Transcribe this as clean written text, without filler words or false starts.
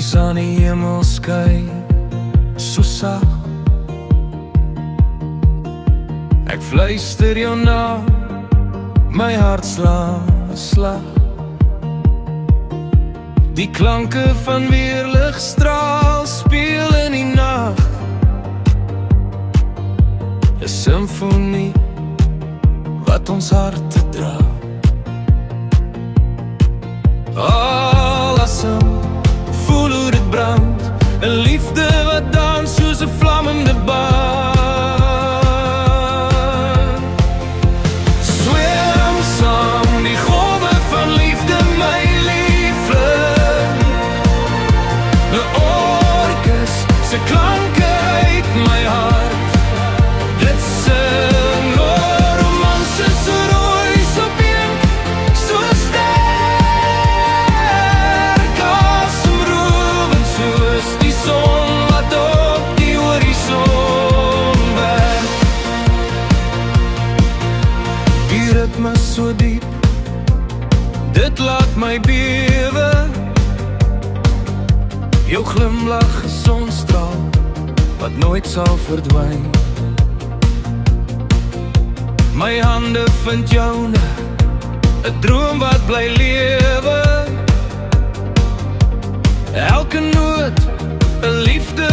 Lichtjies aan die hemel skyn so sag. Ek fluister jou na, my hart slaan 'n slag. Die klanke van weerligstraal speel in die nag, 'n simfonie wat ons harte dra. Al asem, voel hoe dit brand, 'n liefde wat dans soos 'n vlammende baan. Swem saam die golwe van liefde, my liefling, 'n orkus se klanke uit my hart. Dit sing oor romanse so rooi, so pink, so sterk as omrovend soos die son wat op die horison werk. Die ritme so diep, dit laat my bewe. Jou glimlach is sonstraal wat nooit sal verdwyn. My hande vind joune, 'n droom wat bly lewe. Elke noot, 'n liefde